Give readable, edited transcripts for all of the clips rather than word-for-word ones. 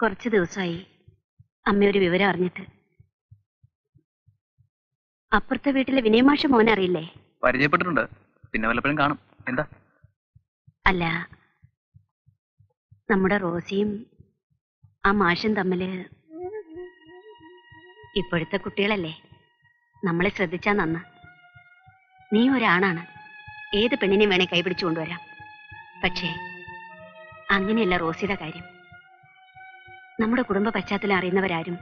കുറച്ച് ദിവസമായി അമ്മയൊരു വിവരം അറിഞ്ഞിട്ട്. അപ്പുറത്തെ വീട്ടിലെ വിനയമാഷ മോനെ അറിയില്ലേ? പരിചയപ്പെട്ടിട്ടുണ്ട്, പിന്നെ വല്ലപ്പോഴും കാണും. എന്താ? അല്ല, നമ്മുടെ റോസിയും ആ മാഷും തമ്മില്. ഇപ്പോഴത്തെ കുട്ടികളല്ലേ, നമ്മളെ ശ്രദ്ധിച്ചാ നന്ന. നീ ഒരാണാണ്, ഏത് പെണ്ണിനെയും വേണേ കൈപിടിച്ചു കൊണ്ടുവരാം. പക്ഷേ അങ്ങനെയല്ല റോസിയുടെ കാര്യം. നമ്മുടെ കുടുംബ പശ്ചാത്തലം അറിയുന്നവരാരും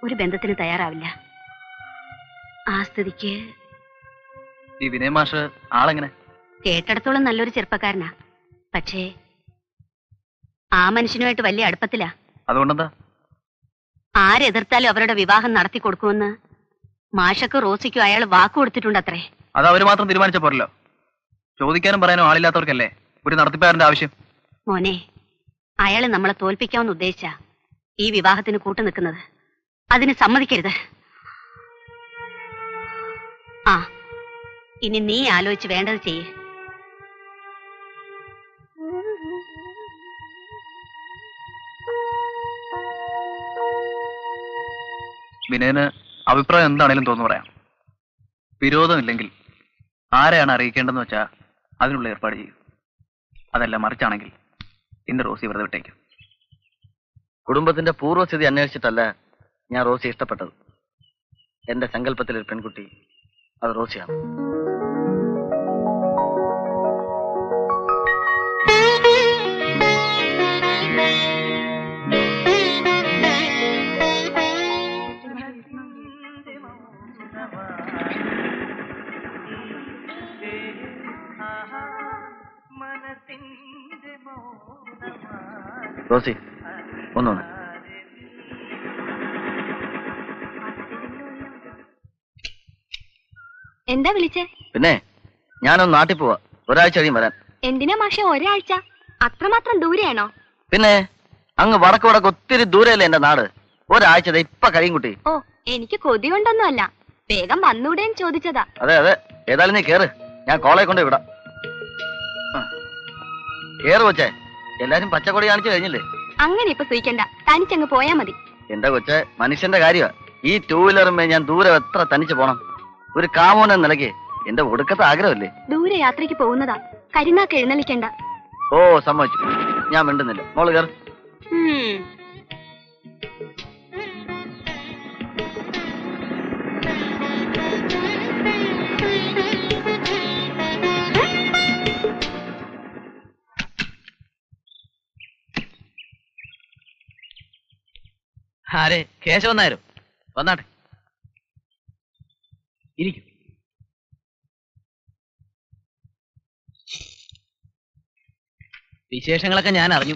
ഒരു ബന്ധത്തിന് തയ്യാറാവില്ല. ആ സ്ഥിതിക്ക് ഈ വിനയ മാഷ് ആളെങ്ങനെ? കേട്ടിടത്തോളം നല്ലൊരു ചെറുപ്പക്കാരനാ. പക്ഷേ ആ മനുഷ്യനുമായിട്ട് വലിയ അടുപ്പത്തിലാ. അതുകൊണ്ടെന്താ? ആരെതിർത്താലും അവരുടെ വിവാഹം നടത്തി കൊടുക്കുമെന്ന് മാഷക്ക് റോസിക്കും അയാൾ വാക്കു കൊടുത്തിട്ടുണ്ടത്രേ. അത് അവര് മാത്രം തീരുമാനിച്ച പോരല്ലോ. ചോദിക്കാനും പറയാനും ആളില്ലാത്തവർക്കല്ലേ ഒരു നടത്തിപ്പുകാരന്റെ ആവശ്യം. മോനെ, അയാള് നമ്മളെ തോൽപ്പിക്കാമെന്ന് ഉദ്ദേശിച്ച ഈ വിവാഹത്തിന് കൂട്ടു നിൽക്കുന്നത്. അതിന് സമ്മതിക്കരുത്. ആ, ഇനി നീ ആലോചിച്ച് വേണ്ടത് ചെയ്യ്. വിനയന് അഭിപ്രായം എന്താണേലും തോന്നു പറയാം. വിരോധമില്ലെങ്കിൽ ആരെയാണ് അറിയിക്കേണ്ടതെന്ന് വെച്ചാൽ അതിനുള്ള ഏർപ്പാട് ചെയ്യും. അതല്ല മറിച്ചാണെങ്കിൽ എന്റെ റോസി വെറുതെ വിട്ടേക്കും. കുടുംബത്തിന്റെ പൂർവ്വസ്ഥിതി അന്വേഷിച്ചിട്ടല്ല ഞാൻ റോസി ഇഷ്ടപ്പെട്ടത്. എന്റെ സങ്കല്പത്തിലൊരു പെൺകുട്ടി അത് റോസിയാണ്. റോസി, ഒന്നൊന്ന്. എന്താ വിളിച്ചേ? പിന്നെ ഞാനൊന്ന് നാട്ടിൽ പോവാ, ഒരാഴ്ച കഴിയും വരാൻ. എന്തിനാ മാഷെ ഒരാഴ്ച? അത്രമാത്രം ദൂരെയാണോ? പിന്നെ അങ്ങ് വടക്ക് വടക്ക് ഒത്തിരി ദൂരെയല്ലേ എന്റെ നാട്. ഒരാഴ്ച ഇപ്പൊ കഴിയും കുട്ടി. ഓ, എനിക്ക് കൊതി കൊണ്ടൊന്നുമല്ല, വേഗം വന്നൂടേന്ന് ചോദിച്ചതാ. അതെ അതെ, ഏതായാലും നീ കേറ്, ഞാൻ കോളേജ് കൊണ്ട് വിടാം. കേറ് കൊച്ചേ, എല്ലാരും പച്ചക്കൊടി കാണിച്ചു കഴിഞ്ഞില്ലേ? അങ്ങനെ ഇപ്പൊ സൂയിക്കണ്ട, തനിച്ചങ്ങ് പോയാ മതി. എന്റെ കൊച്ചെ, മനുഷ്യന്റെ കാര്യമാ. ഈ ടൂ വീലറുമേ ഞാൻ ദൂരെ എത്ര തനിച്ച് പോണം? ഒരു കാമോൻ എന്ന നിലയ്ക്ക് എന്റെ ഒടുക്കത്തെ ആഗ്രഹമല്ലേ. ദൂരെ യാത്രയ്ക്ക് പോകുന്നതാ, കരിനാക്ക് എഴുന്നള്ളിക്കണ്ട. ഓ സമ്മതിച്ചു, ഞാൻ മിണ്ടുന്നില്ല. മോള് കേറ്. ആരെ? കേശവൻ നായരോ? വന്നാട്ടെ, ഇരിക്കും. വിശേഷങ്ങളൊക്കെ ഞാൻ അറിഞ്ഞു.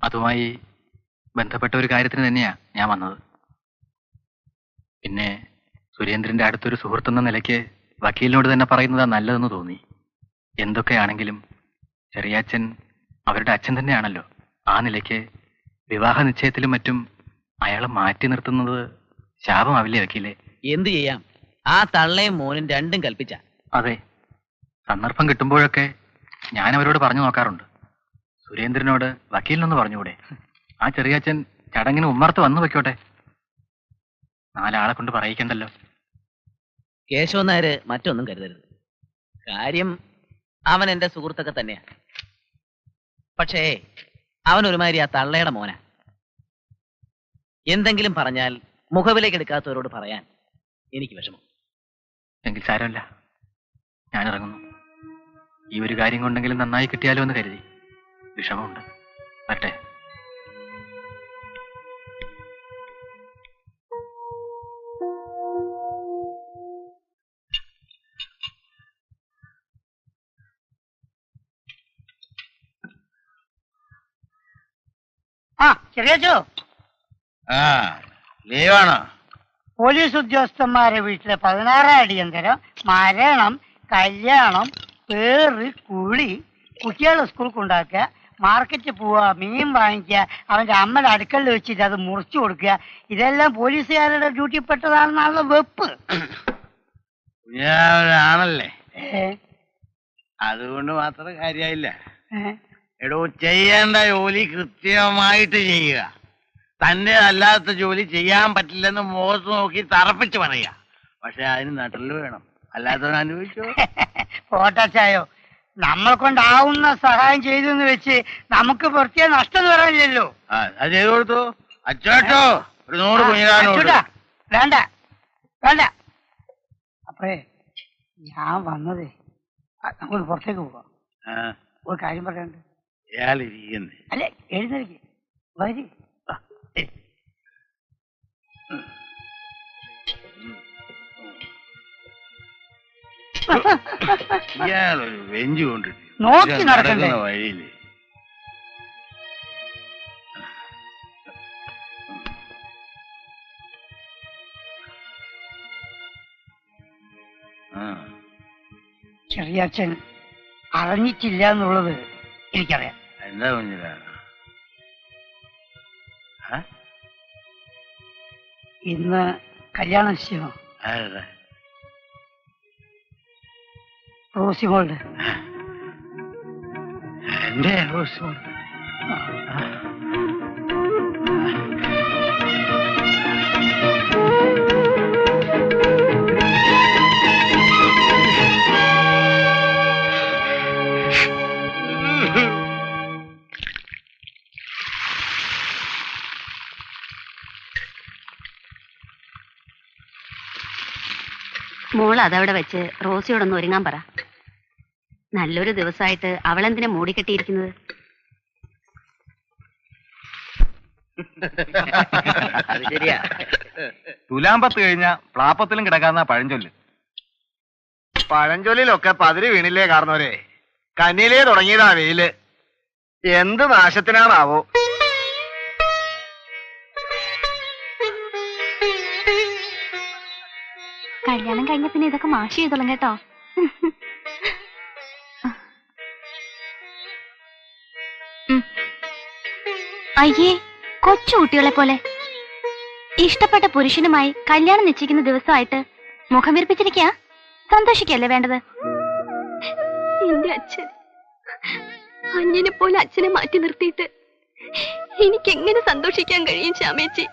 അതുമായി ബന്ധപ്പെട്ട ഒരു കാര്യത്തിന് തന്നെയാ ഞാൻ വന്നത്. പിന്നെ സുരേന്ദ്രന്റെ അടുത്തൊരു സുഹൃത്തെന്ന നിലയ്ക്ക് വക്കീലിനോട് തന്നെ പറയുന്നതാ നല്ലതെന്ന് തോന്നി. എന്തൊക്കെയാണെങ്കിലും ചെറിയാച്ചൻ അവരുടെ അച്ഛൻ തന്നെയാണല്ലോ. ആ നിലയ്ക്ക് വിവാഹ നിശ്ചയത്തിലും മറ്റും അയാളെ മാറ്റി നിർത്തുന്നത് ശാപമാവില്ലേ വക്കീലെ? എന്തു ചെയ്യാം, ആ തള്ളയും മോനും രണ്ടും കൽപ്പിച്ച. അതെ, സന്ദർഭം കിട്ടുമ്പോഴൊക്കെ ഞാൻ അവരോട് പറഞ്ഞു നോക്കാറുണ്ട്. സുരേന്ദ്രനോട് വക്കീലിനൊന്ന് പറഞ്ഞുകൂടെ? ആ ചെറിയാച്ചൻ ചടങ്ങിന് ഉമ്മർത്ത് വന്നു വെക്കോട്ടെ, നാലാളെ കൊണ്ട് പറയിക്കണ്ടല്ലോ. കേശവൻ നായര് മറ്റൊന്നും കരുതരുത്. കാര്യം അവൻ എന്റെ സുഹൃത്തൊക്കെ തന്നെയാ. പക്ഷേ അവൻ ഒരുമാതിരി ആ തള്ളയുടെ മോന. എന്തെങ്കിലും പറഞ്ഞാൽ മുഖവിലേക്ക് എടുക്കാത്തവരോട് പറയാൻ എനിക്ക് വിഷമം. എങ്കിൽ സാരമില്ല, ഞാൻ ഇറങ്ങുന്നു. ഈ ഒരു കാര്യം കൊണ്ടെങ്കിലും നന്നായി കിട്ടിയാലോ എന്ന് കരുതി. വിഷമമുണ്ട്. വരട്ടെ. ചെറിയാച്ചോ, ലീവാണോ? പോലീസ് ഉദ്യോഗസ്ഥന്മാരെ വീട്ടിലെ 16 അടിയന്തരം, മരണം, കല്യാണം, പേറ്, കുളി, കുട്ടികളെ സ്കൂൾ കൊണ്ടാക്കുക, മാർക്കറ്റിൽ പോവുക, മീൻ വാങ്ങിക്കുക, അവന്റെ അമ്മയുടെ അടുക്കളയിൽ വെച്ചിട്ട് അത് മുറിച്ചു കൊടുക്കുക, ഇതെല്ലാം പോലീസുകാരുടെ ഡ്യൂട്ടി പെട്ടതാണെന്നുള്ള വെപ്പ്. ആണല്ലേ, അതുകൊണ്ട് മാത്രം കാര്യമായില്ല. എടോ, ചെയ്യേണ്ട ജോലി കൃത്യമായിട്ട് ചെയ്യുക. തന്റെ അല്ലാത്ത ജോലി ചെയ്യാൻ പറ്റില്ലെന്ന് മുഖത്ത് നോക്കി തറപ്പിച്ച് പറയുക. പക്ഷെ അതിന് നട്ടല് വേണം, അല്ലാത്തവൻ അനുഭവിച്ചോ. പോട്ടച്ചായോ, നമ്മൾ കൊണ്ടാവുന്ന സഹായം ചെയ്തെന്ന് വെച്ച് നമുക്ക് പ്രത്യേക നഷ്ടം പറയാനില്ലല്ലോ. അത് ചെയ്തു കൊടുത്തു. അച്ചോട്ടോ, ഒരു 100 കുഞ്ഞിരാനോട്. വേണ്ട വേണ്ട. അപ്പേ ഞാൻ വന്നതേ നമുക്ക് പുറത്തേക്ക് പോവാം. ഒരു കാര്യം പറയാനുണ്ട്. ഇയാളിരിക്കുന്നേ. അല്ലെ, എഴുന്നേൽക്ക്, വരി. ഇയാളൊരു വെഞ്ചു കൊണ്ടിട്ട് നോക്കി നടക്കണ്ടേ വഴിയില്. ചെറിയച്ഛൻ അറിഞ്ഞിട്ടില്ല എന്നുള്ളത് എനിക്കറിയാം. എന്താ കുഞ്ഞിരാ? ഇന്ന് കല്യാണ നിശ്ചയമോ? റോസിമോളുടെ. എന്റെ റോസിമോൾ? മോൾ അതവിടെ വെച്ച് റോസിയോടൊന്ന് ഒരുങ്ങാൻ പറ. നല്ലൊരു ദിവസമായിട്ട് അവളെന്തിനാ മൂടിക്കെട്ടിയിരിക്കുന്നത്? ശരിയാ. തുലാമ്പത്ത് കഴിഞ്ഞ പ്ലാപ്പത്തിലും കിടക്കാന്ന പഴഞ്ചൊല്ല്. പഴഞ്ചൊല്ലിലൊക്കെ പതിര് വീണില്ലേ കാരണവരെ? കന്നിയിലേ തുടങ്ങിയതാ വെയില്. എന്ത് നാശത്തിനാണാവോ? കല്യാണം കഴിഞ്ഞ പിന്നെ ഇതൊക്കെ മാഷ് ചെയ്തോളും കേട്ടോ. അയ്യേ, കൊച്ചു കുട്ടികളെ പോലെ. ഇഷ്ടപ്പെട്ട പുരുഷനുമായി കല്യാണം നിശ്ചയിക്കുന്ന ദിവസമായിട്ട് മുഖം വിരിപ്പിച്ചിരിക്കാ. സന്തോഷിക്കല്ലേ വേണ്ടത്? എന്റെ അച്ഛൻ അന്യനെ പോലെ അച്ഛനെ മാറ്റി നിർത്തിയിട്ട് എനിക്കെങ്ങനെ സന്തോഷിക്കാൻ കഴിയും ശ്യാമേച്ചി?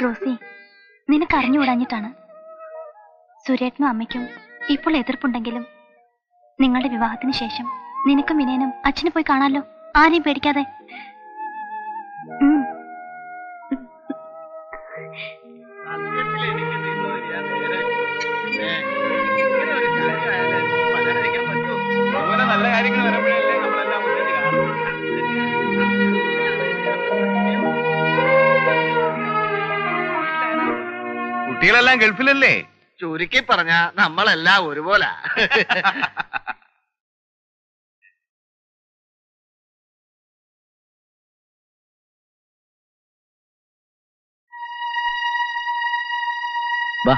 റോസി, നിനക്ക് അറിഞ്ഞുകൂടാഞ്ഞിട്ടാണ്. സുരേട്ടനും അമ്മയ്ക്കും ഇപ്പോൾ എതിർപ്പുണ്ടെങ്കിലും നിങ്ങളുടെ വിവാഹത്തിന് ശേഷം നിനക്കും വിനയനും അച്ഛനെ പോയി കാണാമല്ലോ, ആരെയും പേടിക്കാതെ. നല്ല കാര്യങ്ങൾ വരുമ്പോഴല്ലേ നമ്മളെല്ലാം മുന്നേറ്റ് കാണും. കുട്ടികളെല്ലാം ഗൾഫിലല്ലേ? ചുരുക്കി പറഞ്ഞ നമ്മളെല്ലാം ഒരുപോലെ. വാ,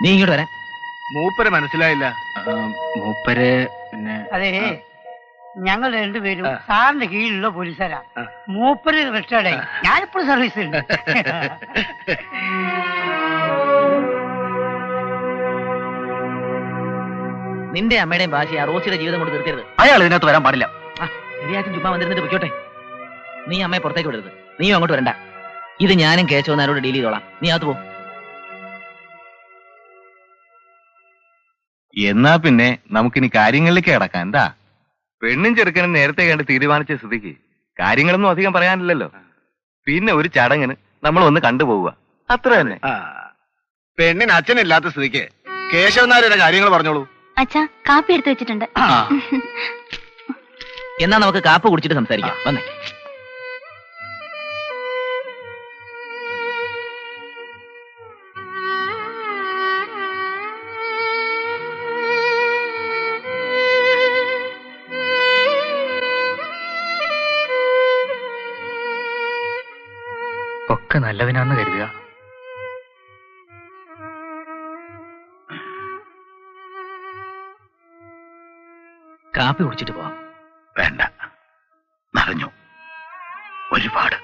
നീ ഇങ്ങോട്ട് വരാൻ. മൂപ്പര് മനസ്സിലായില്ല. മൂപ്പര് പിന്നെ അതെ, ഞങ്ങൾ രണ്ടുപേരും സാറിന്റെ കീഴിലുള്ള പോലീസുകാരാ. മൂപ്പര് റിട്ടയർഡായി, ഞാനിപ്പോൾ സർവീസ് ഉണ്ട്. നിന്റെ അമ്മയുടെയും ഭാഷ ആ റോസിയുടെ ജീവിതം കൊണ്ട് തീർക്കരുത്. അയാൾ ഇതിനകത്ത് വരാൻ പാടില്ല. ശരിയാച്ചും ചുമ്മാ വന്നിരുന്നിട്ട് പൊയ്ക്കോട്ടെ. നീ അമ്മയെ പുറത്തേക്ക് വിടരുത്. നീയും അങ്ങോട്ട് വരണ്ട. ഇത് ഞാനും കേശവനാരോട് ഡീൽ ചെയ്തോളാം. നീ അകത്ത് പോ. എന്നാ പിന്നെ നമുക്കിനി കാര്യങ്ങളിലേക്ക് കിടക്കാം. എന്താ, പെണ്ണും ചെറുക്കനും നേരത്തെ കണ്ട് തീരുമാനിച്ച സ്ഥിതിക്ക് കാര്യങ്ങളൊന്നും അധികം പറയാനില്ലല്ലോ. പിന്നെ ഒരു ചടങ്ങിന് നമ്മൾ ഒന്ന് കണ്ടുപോവുക, അത്ര തന്നെ. പെണ്ണിന് അച്ഛനില്ലാത്ത സ്ഥിതിക്ക് കേശവനാരുടെ കാര്യങ്ങൾ പറഞ്ഞോളൂ. അച്ഛാ, കാപ്പി എടുത്തു വെച്ചിട്ടുണ്ട്. എന്നാ നമുക്ക് കാപ്പ് കുടിച്ചിട്ട് സംസാരിക്കാം. വന്നേ. ഒക്കെ നല്ലതിനാന്ന് കരുതുക. കാപ്പി കുടിച്ചിട്ട് പോവാം. വേണ്ട, നിറഞ്ഞു ഒരുപാട്.